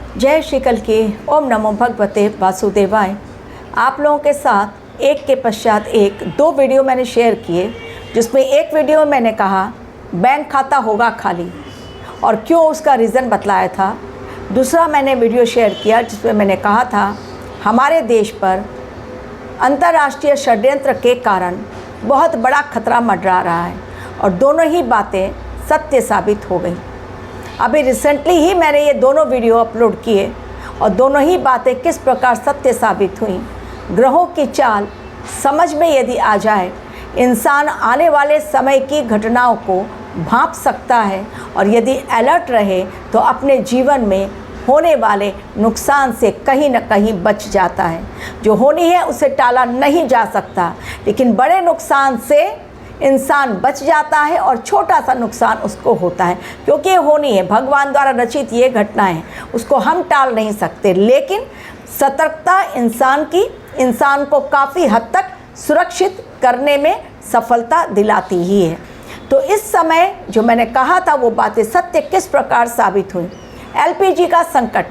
जय श्री कल की। ओम नमो भगवते वासुदेवाय। आप लोगों के साथ एक के पश्चात एक दो वीडियो मैंने शेयर किए, जिसमें एक वीडियो में मैंने कहा बैंक खाता होगा खाली और क्यों उसका रीज़न बतलाया था। दूसरा मैंने वीडियो शेयर किया जिसमें मैंने कहा था हमारे देश पर अंतर्राष्ट्रीय षड्यंत्र के कारण बहुत बड़ा खतरा मंडरा रहा है और दोनों ही बातें सत्य साबित हो गई। अभी रिसेंटली ही मैंने ये दोनों वीडियो अपलोड किए और दोनों ही बातें किस प्रकार सत्य साबित हुई। ग्रहों की चाल समझ में यदि आ जाए, इंसान आने वाले समय की घटनाओं को भांप सकता है और यदि अलर्ट रहे तो अपने जीवन में होने वाले नुकसान से कहीं न कहीं बच जाता है। जो होनी है उसे टाला नहीं जा सकता, लेकिन बड़े नुकसान से इंसान बच जाता है और छोटा सा नुकसान उसको होता है, क्योंकि ये होनी है, भगवान द्वारा रचित ये घटना है, उसको हम टाल नहीं सकते। लेकिन सतर्कता इंसान को काफ़ी हद तक सुरक्षित करने में सफलता दिलाती ही है। तो इस समय जो मैंने कहा था वो बातें सत्य किस प्रकार साबित हुई। एलपीजी का संकट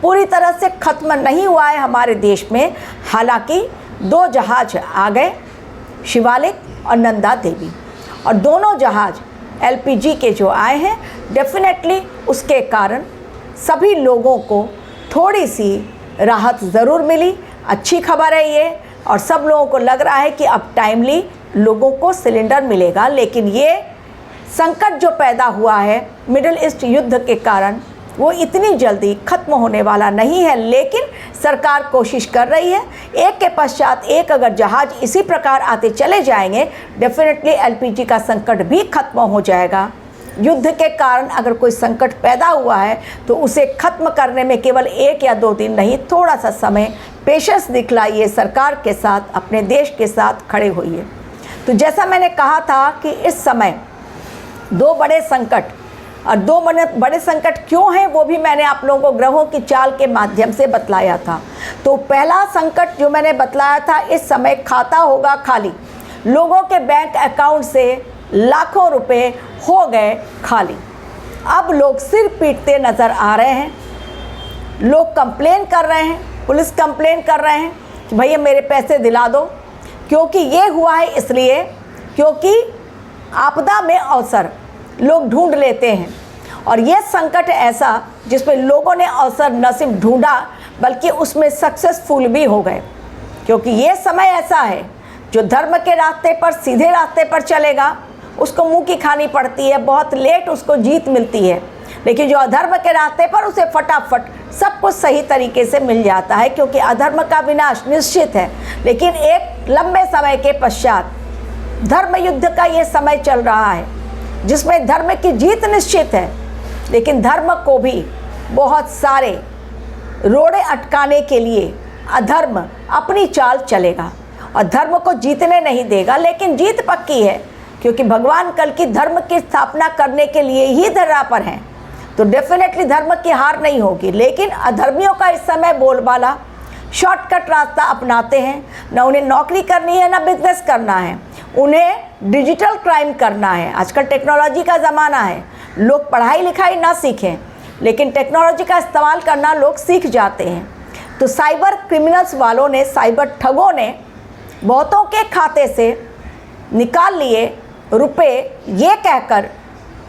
पूरी तरह से ख़त्म नहीं हुआ है हमारे देश में। हालांकि 2 जहाज आ गए, शिवालिक और नंदा देवी, और दोनों जहाज एलपीजी के जो आए हैं, डेफिनेटली उसके कारण सभी लोगों को थोड़ी सी राहत ज़रूर मिली। अच्छी खबर है ये, और सब लोगों को लग रहा है कि अब टाइमली लोगों को सिलेंडर मिलेगा। लेकिन ये संकट जो पैदा हुआ है मिडिल ईस्ट युद्ध के कारण, वो इतनी जल्दी ख़त्म होने वाला नहीं है। लेकिन सरकार कोशिश कर रही है, एक के पश्चात एक अगर जहाज़ इसी प्रकार आते चले जाएंगे, डेफिनेटली एलपीजी का संकट भी ख़त्म हो जाएगा। युद्ध के कारण अगर कोई संकट पैदा हुआ है तो उसे ख़त्म करने में केवल 1 या 2 दिन नहीं, थोड़ा सा समय पेशेंस दिखलाइए, सरकार के साथ, अपने देश के साथ खड़े होइए। तो जैसा मैंने कहा था कि इस समय 2 बड़े संकट, और 2 बड़े संकट क्यों हैं वो भी मैंने आप लोगों को ग्रहों की चाल के माध्यम से बतलाया था। तो पहला संकट जो मैंने बतलाया था, इस समय खाता होगा खाली। लोगों के बैंक अकाउंट से लाखों रुपए हो गए खाली। अब लोग सिर पीटते नज़र आ रहे हैं। लोग कंप्लेन कर रहे हैं, पुलिस कंप्लेन कर रहे हैं कि भैया मेरे पैसे दिला दो। क्योंकि ये हुआ है इसलिए क्योंकि आपदा में अवसर लोग ढूंढ लेते हैं, और ये संकट ऐसा जिसमें लोगों ने अवसर न सिर्फ ढूंढा बल्कि उसमें सक्सेसफुल भी हो गए। क्योंकि ये समय ऐसा है, जो धर्म के रास्ते पर, सीधे रास्ते पर चलेगा उसको मुंह की खानी पड़ती है, बहुत लेट उसको जीत मिलती है। लेकिन जो अधर्म के रास्ते पर, उसे फटाफट सब कुछ सही तरीके से मिल जाता है, क्योंकि अधर्म का विनाश निश्चित है। लेकिन एक लंबे समय के पश्चात धर्म युद्ध का ये समय चल रहा है जिसमें धर्म की जीत निश्चित है, लेकिन धर्म को भी बहुत सारे रोड़े अटकाने के लिए अधर्म अपनी चाल चलेगा और धर्म को जीतने नहीं देगा। लेकिन जीत पक्की है, क्योंकि भगवान कल की धर्म की स्थापना करने के लिए ही धरा पर हैं। तो डेफिनेटली धर्म की हार नहीं होगी। लेकिन अधर्मियों का इस समय बोलबाला शॉर्टकट रास्ता अपनाते हैं। न उन्हें नौकरी करनी है, न बिजनेस करना है, उन्हें डिजिटल क्राइम करना है। आजकल टेक्नोलॉजी का ज़माना है, लोग पढ़ाई लिखाई ना सीखें, लेकिन टेक्नोलॉजी का इस्तेमाल करना लोग सीख जाते हैं। तो साइबर क्रिमिनल्स वालों ने, साइबर ठगों ने बहुतों के खाते से निकाल लिए रुपए, ये कहकर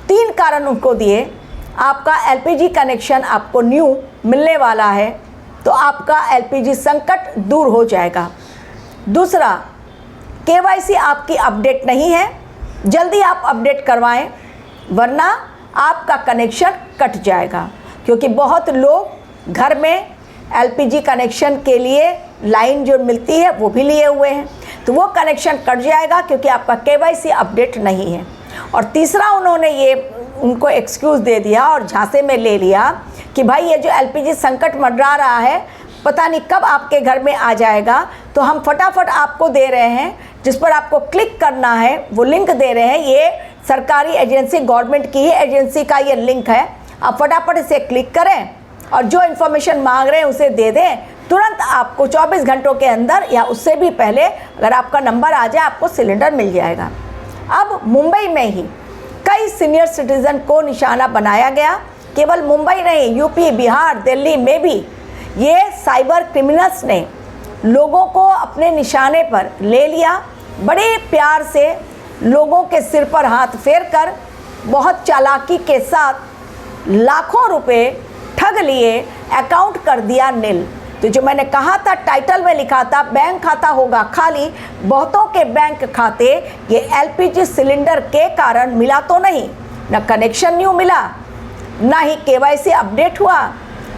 3 कारण उनको दिए। आपका एलपीजी कनेक्शन आपको न्यू मिलने वाला है, तो आपका एलपीजी संकट दूर हो जाएगा। दूसरा, केवाईसी आपकी अपडेट नहीं है, जल्दी आप अपडेट करवाएं, वरना आपका कनेक्शन कट जाएगा। क्योंकि बहुत लोग घर में एलपीजी कनेक्शन के लिए लाइन जो मिलती है वो भी लिए हुए हैं, तो वो कनेक्शन कट जाएगा क्योंकि आपका केवाईसी अपडेट नहीं है। और तीसरा, उन्होंने ये उनको एक्सक्यूज़ दे दिया और झांसे में ले लिया कि भाई ये जो एलपीजी संकट मंडरा रहा है, पता नहीं कब आपके घर में आ जाएगा, तो हम फटाफट आपको दे रहे हैं, जिस पर आपको क्लिक करना है वो लिंक दे रहे हैं। ये सरकारी एजेंसी, गवर्नमेंट की ही एजेंसी का ये लिंक है। आप फटाफट इसे क्लिक करें और जो इन्फॉर्मेशन मांग रहे हैं उसे दे दें। तुरंत आपको 24 घंटों के अंदर या उससे भी पहले अगर आपका नंबर आ जाए, आपको सिलेंडर मिल जाएगा। अब मुंबई में ही कई सीनियर सिटीज़न को निशाना बनाया गया केवल मुंबई नहीं, यूपी, बिहार, दिल्ली में भी ये साइबर क्रिमिनल्स ने लोगों को अपने निशाने पर ले लिया। बड़े प्यार से लोगों के सिर पर हाथ फेरकर बहुत चालाकी के साथ लाखों रुपए ठग लिए, अकाउंट कर दिया नील। तो जो मैंने कहा था, टाइटल में लिखा था बैंक खाता होगा खाली, बहुतों के बैंक खाते ये एलपीजी सिलेंडर के कारण मिला तो नहीं, न कनेक्शन न्यू मिला, ना ही केवाईसी अपडेट हुआ,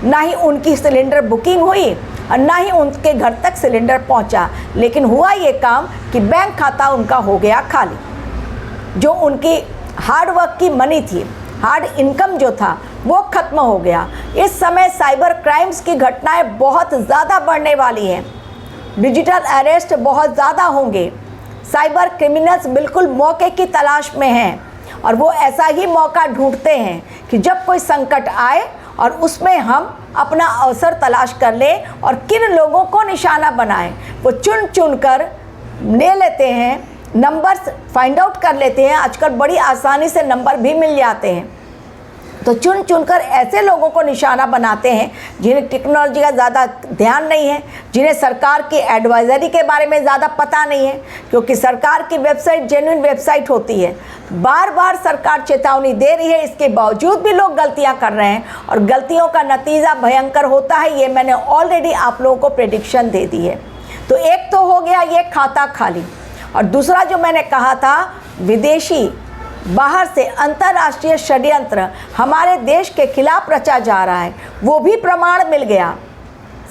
ना ही उनकी सिलेंडर बुकिंग हुई और ना ही उनके घर तक सिलेंडर पहुंचा। लेकिन हुआ ये काम कि बैंक खाता उनका हो गया खाली। जो उनकी हार्ड वर्क की मनी थी, हार्ड इनकम जो था, वो खत्म हो गया। इस समय साइबर क्राइम्स की घटनाएं बहुत ज़्यादा बढ़ने वाली हैं, डिजिटल अरेस्ट बहुत ज़्यादा होंगे। साइबर क्रिमिनल्स बिल्कुल मौके की तलाश में हैं और वो ऐसा ही मौका ढूंढते हैं कि जब कोई संकट आए और उसमें हम अपना अवसर तलाश कर लें और किन लोगों को निशाना बनाएं। वो चुन चुन कर ले लेते हैं, नंबर्स फाइंड आउट कर लेते हैं। आजकल बड़ी आसानी से नंबर भी मिल जाते हैं, तो चुन चुन कर ऐसे लोगों को निशाना बनाते हैं जिन्हें टेक्नोलॉजी का ज़्यादा ध्यान नहीं है, जिन्हें सरकार की एडवाइजरी के बारे में ज़्यादा पता नहीं है, क्योंकि सरकार की वेबसाइट जेन्युइन वेबसाइट होती है। बार बार सरकार चेतावनी दे रही है, इसके बावजूद भी लोग गलतियां कर रहे हैं और गलतियों का नतीजा भयंकर होता है। ये मैंने ऑलरेडी आप लोगों को प्रेडिक्शन दे दी है। तो एक तो हो गया ये खाता खाली, और दूसरा जो मैंने कहा था, विदेशी बाहर से अंतर्राष्ट्रीय षड्यंत्र हमारे देश के खिलाफ रचा जा रहा है, वो भी प्रमाण मिल गया।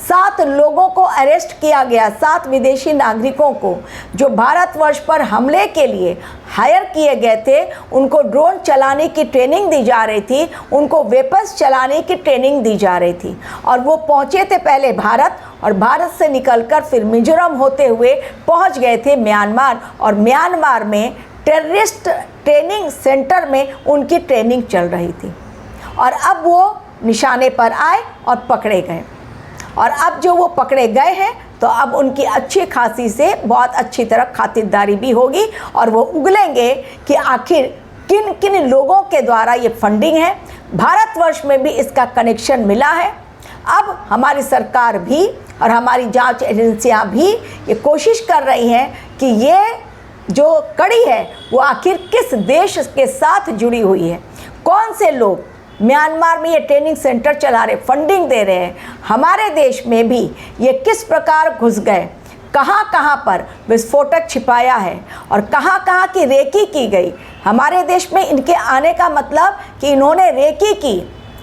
7 लोगों को अरेस्ट किया गया, 7 विदेशी नागरिकों को जो भारतवर्ष पर हमले के लिए हायर किए गए थे। उनको ड्रोन चलाने की ट्रेनिंग दी जा रही थी, उनको वेपन्स चलाने की ट्रेनिंग दी जा रही थी, और वो पहुंचे थे पहले भारत, और भारत से निकलकर फिर मिजोरम होते हुए पहुंच गए थे म्यांमार, और म्यांमार में टेररिस्ट ट्रेनिंग सेंटर में उनकी ट्रेनिंग चल रही थी। और अब वो निशाने पर आए और पकड़े गए, और अब जो वो पकड़े गए हैं तो अब उनकी अच्छी खासी से बहुत अच्छी तरह खातिरदारी भी होगी, और वो उगलेंगे कि आखिर किन किन लोगों के द्वारा ये फंडिंग है। भारतवर्ष में भी इसका कनेक्शन मिला है। अब हमारी सरकार भी और हमारी जांच एजेंसियां भी ये कोशिश कर रही हैं कि ये जो कड़ी है वो आखिर किस देश के साथ जुड़ी हुई है, कौन से लोग म्यांमार में ये ट्रेनिंग सेंटर चला रहे, फंडिंग दे रहे हैं, हमारे देश में भी ये किस प्रकार घुस गए, कहाँ कहाँ पर विस्फोटक छिपाया है और कहाँ कहाँ की रेकी की गई। हमारे देश में इनके आने का मतलब कि इन्होंने रेकी की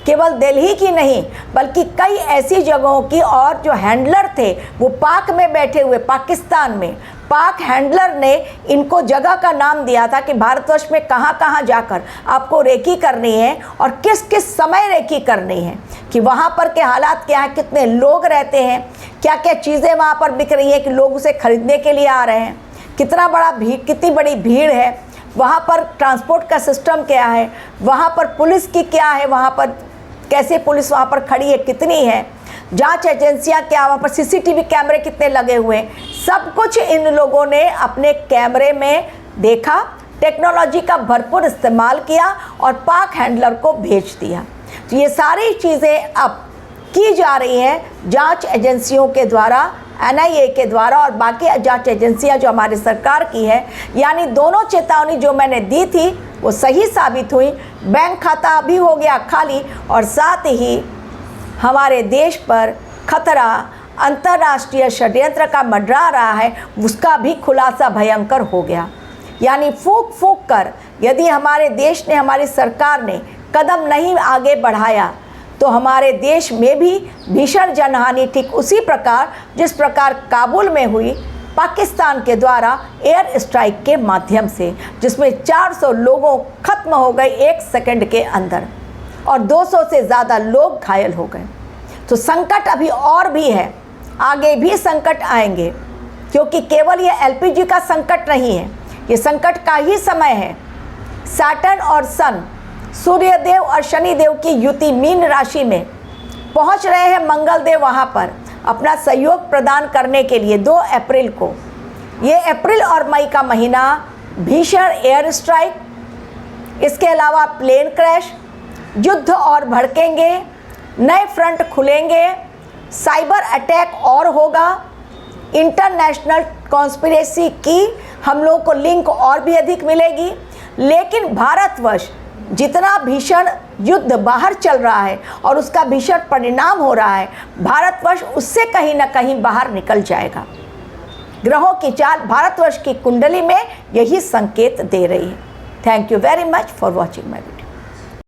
केवल दिल्ली की नहीं बल्कि कई ऐसी जगहों की, और जो हैंडलर थे वो पाक में बैठे हुए, पाकिस्तान में पाक हैंडलर ने इनको जगह का नाम दिया था कि भारतवर्ष में कहाँ कहाँ जाकर आपको रेकी करनी है और किस किस समय रेकी करनी है, कि वहाँ पर के हालात क्या है, कितने लोग रहते हैं, क्या क्या चीज़ें वहाँ पर बिक रही हैं कि लोग उसे खरीदने के लिए आ रहे हैं, कितनी बड़ी भीड़ है, वहाँ पर ट्रांसपोर्ट का सिस्टम क्या है, वहाँ पर पुलिस की क्या है, वहाँ पर कैसे पुलिस वहाँ पर खड़ी है, कितनी है, जांच एजेंसियां क्या, वहाँ पर सीसीटीवी कैमरे कितने लगे हुए हैं, सब कुछ इन लोगों ने अपने कैमरे में देखा, टेक्नोलॉजी का भरपूर इस्तेमाल किया और पाक हैंडलर को भेज दिया। तो ये सारी चीज़ें अब की जा रही हैं जांच एजेंसियों के द्वारा, NIA के द्वारा और बाकी जांच एजेंसियां जो हमारी सरकार की है। यानी दोनों चेतावनी जो मैंने दी थी वो सही साबित हुई। बैंक खाता भी हो गया खाली, और साथ ही हमारे देश पर खतरा अंतर्राष्ट्रीय षड्यंत्र का मंडरा रहा है, उसका भी खुलासा भयंकर हो गया। यानी फूंक फूंक कर यदि हमारे देश ने, हमारी सरकार ने कदम नहीं आगे बढ़ाया तो हमारे देश में भी भीषण जनहानि ठीक उसी प्रकार जिस प्रकार काबुल में हुई पाकिस्तान के द्वारा एयर स्ट्राइक के माध्यम से, जिसमें 400 लोगों खत्म हो गए 1 सेकंड के अंदर और 200 से ज़्यादा लोग घायल हो गए। तो संकट अभी और भी है, आगे भी संकट आएंगे, क्योंकि केवल ये LPG का संकट नहीं है, ये संकट का ही समय है। सैटर्न और सन, सूर्यदेव और शनिदेव की युति मीन राशि में पहुंच रहे हैं। मंगलदेव वहां पर अपना सहयोग प्रदान करने के लिए 2 अप्रैल को, ये अप्रैल और मई का महीना भीषण एयर स्ट्राइक, इसके अलावा प्लेन क्रैश, युद्ध और भड़केंगे, नए फ्रंट खुलेंगे, साइबर अटैक और होगा, इंटरनेशनल कॉन्स्पिरेसी की हम लोगों को लिंक और भी अधिक मिलेगी। लेकिन भारतवर्ष जितना भीषण युद्ध बाहर चल रहा है और उसका भीषण परिणाम हो रहा है, भारतवर्ष उससे कहीं ना कहीं बाहर निकल जाएगा। ग्रहों की चाल भारतवर्ष की कुंडली में यही संकेत दे रही है। Thank you very much for watching my video.